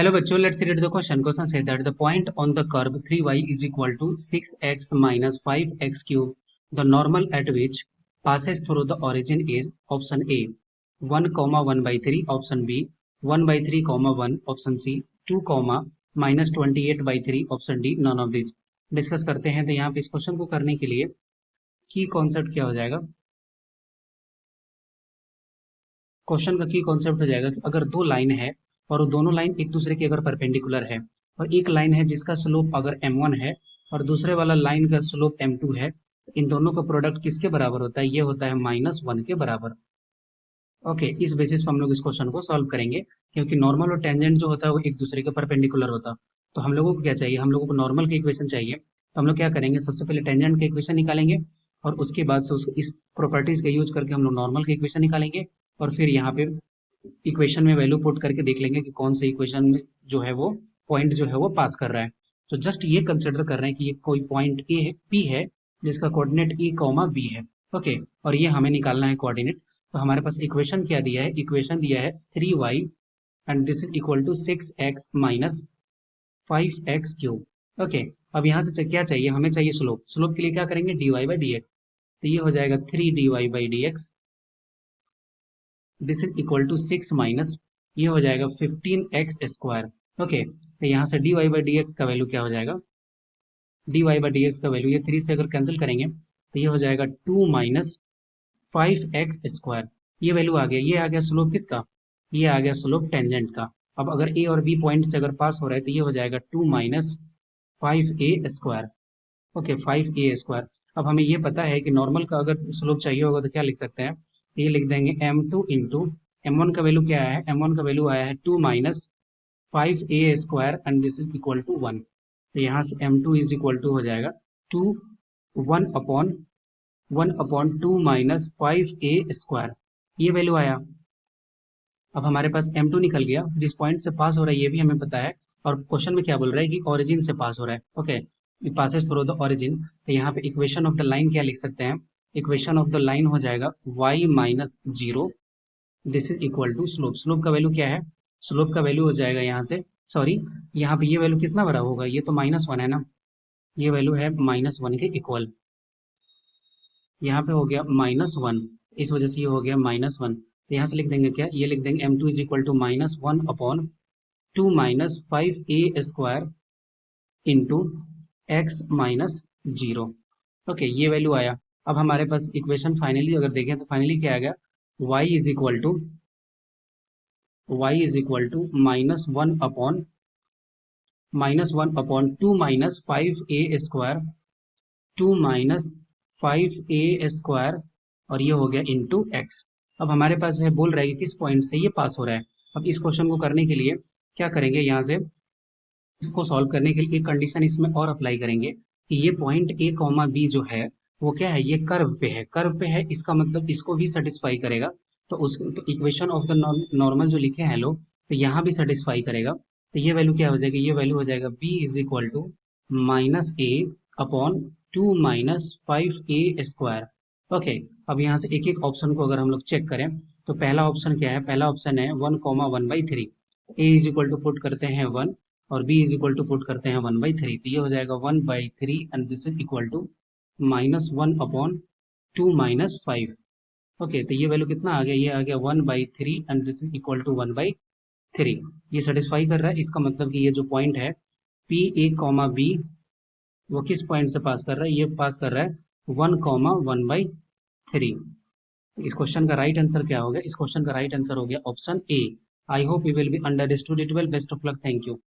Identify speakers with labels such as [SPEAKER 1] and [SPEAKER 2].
[SPEAKER 1] Hello बच्चों, let's read the question. Question says that the point on the curve 3y is equal to 6x minus 5x cube. The normal at which passes through the origin is option A 1, 1 by 3, option B 1 by 3, 1, option C 2, minus 28 by 3, option D none of these. Discuss करते हैं। तो यहाँ पे इस question को करने के लिए की कॉन्सेप्ट क्या हो जाएगा? क्वेश्चन का की कॉन्सेप्ट हो जाएगा कि अगर दो लाइन है और वो दोनों लाइन एक दूसरे के अगर परपेंडिकुलर है और एक लाइन है जिसका स्लोप अगर m1 है और दूसरे वाला लाइन का स्लोप m2 है, इन दोनों का प्रोडक्ट किसके बराबर होता है? ये होता है -1 के बराबर। ओके, इस बेसिस पर हम लोग इस क्वेश्चन को सॉल्व करेंगे, क्योंकि नॉर्मल और टेंजेंट जो होता है वो एक दूसरे के परपेंडिकुलर होता है। तो हम लोगों को क्या चाहिए? हम लोगों को नॉर्मल की इक्वेशन चाहिए। तो हम लोग क्या करेंगे? सबसे पहले टेंजेंट की इक्वेशन निकालेंगे और उसके बाद से इस प्रॉपर्टीज का यूज करके हम लोग नॉर्मल की इक्वेशन निकालेंगे और फिर यहाँ पे इक्वेशन में वैल्यू पुट करके देख लेंगे कि कौन सा इक्वेशन में जो है वो पॉइंट जो है वो पास कर रहा है। तो जस्ट ये कंसिडर कर रहे हैं कि ये कोई पॉइंट ए है, पी है, जिसका कोऑर्डिनेट ई कॉमा बी है। ओके, और ये हमें निकालना है कोऑर्डिनेट। तो हमारे पास इक्वेशन क्या दिया है? इक्वेशन दिया है 3y and this is equal to 6x minus 5x cube. Okay, अब यहाँ से क्या चाहिए? हमें चाहिए स्लोप। स्लोप के लिए क्या करेंगे? dy by d x. तो ये हो जाएगा 3dy by d x, this is equal to 6 minus ये हो जाएगा 15x स्क्वायर। ओके, तो यहाँ से dy बाई डी एक्स का वैल्यू क्या हो जाएगा? dy बाई डी एक्स का वैल्यू ये 3 से अगर कैंसिल करेंगे तो ये हो जाएगा 2 माइनस 5x स्क्वायर। ये वैल्यू आ गया। ये आ गया स्लोप किसका? ये आ गया स्लोप टेंजेंट का। अब अगर ए और बी पॉइंट से अगर पास हो रहा है तो ये हो जाएगा 2 minus 5a square. Okay, 5a square. अब हमें ये पता है कि नॉर्मल का अगर स्लोप चाहिए होगा तो क्या लिख सकते हैं? ये लिख देंगे m2 इंटू m1 का वैल्यू क्या आया है? m1 का वैल्यू आया है 2 minus 5a square and this is equal to 1। तो यहाँ से m2 इज इक्वल टू हो जाएगा 2 1 अपॉन 2 माइनस 5a स्क्वायर। ये वैल्यू आया। अब हमारे पास m2 निकल गया। जिस पॉइंट से पास हो रहा है ये भी हमें पता है, और क्वेश्चन में क्या बोल रहा है कि ओरिजिन से पास हो रहा है। Okay, it passes through the origin. तो यहाँ पे इक्वेशन ऑफ द लाइन क्या लिख सकते हैं? इक्वेशन ऑफ द लाइन हो जाएगा y minus 0, this is equal to slope. Slope का वैल्यू क्या है? स्लोप का वैल्यू हो जाएगा यहाँ से, सॉरी, यहाँ पे ये वैल्यू कितना बड़ा होगा? ये तो -1 है ना, ये वैल्यू है -1 के इक्वल। यहाँ पे हो गया -1, इस वजह से ये हो गया -1। तो यहाँ से लिख देंगे क्या? ये लिख देंगे m2 is equal to -1 upon 2 minus 5a square into x minus 0। Okay, ये वैल्यू आया। अब हमारे पास इक्वेशन फाइनली अगर देखें तो फाइनली क्या आ गया? y is equal to -1 upon 2 minus 5a square, 2 minus 5a square, और ये हो गया इंटू एक्स। अब हमारे पास है बोल रहा है कि किस पॉइंट से ये पास हो रहा है। अब इस क्वेश्चन को करने के लिए क्या करेंगे? यहाँ से इसको सॉल्व करने के लिए एक कंडीशन इसमें और अप्लाई करेंगे कि ये पॉइंट ए कॉमा बी जो है वो क्या है? ये कर्व पे है। कर्व पे है इसका मतलब इसको भी सेटिस्फाई करेगा। तो उस तो इक्वेशन ऑफ द नॉर्मल जो लिखे हैं लोग, तो यहाँ भी सेटिस्फाई करेगा। तो ये वैल्यू क्या हो जाएगी? ये वैल्यू हो जाएगा b is equal to -a upon 2 minus 5a square. Okay, अब यहाँ से एक एक ऑप्शन को अगर हम लोग चेक करें तो पहला ऑप्शन क्या है? पहला ऑप्शन है 1,1/3। A is equal to put करते हैं 1 और b is equal to put करते हैं 1/3। तो ये हो जाएगा 1/3 and this is equal to -1 upon 2 minus 5। Okay, तो ये वैल्यू कितना आ गया? ये आ गया 1/3 and this is equal to 1/3। ये सेटिस्फाई कर रहा है। इसका मतलब कि ये जो पॉइंट है पी ए कॉमा बी वो किस पॉइंट से पास कर रहा है? ये पास कर रहा है 1,1/3। इस क्वेश्चन का राइट आंसर क्या हो गया? इस क्वेश्चन का राइट आंसर हो गया option A. I hope you will be understood it well. Best of luck, thank you.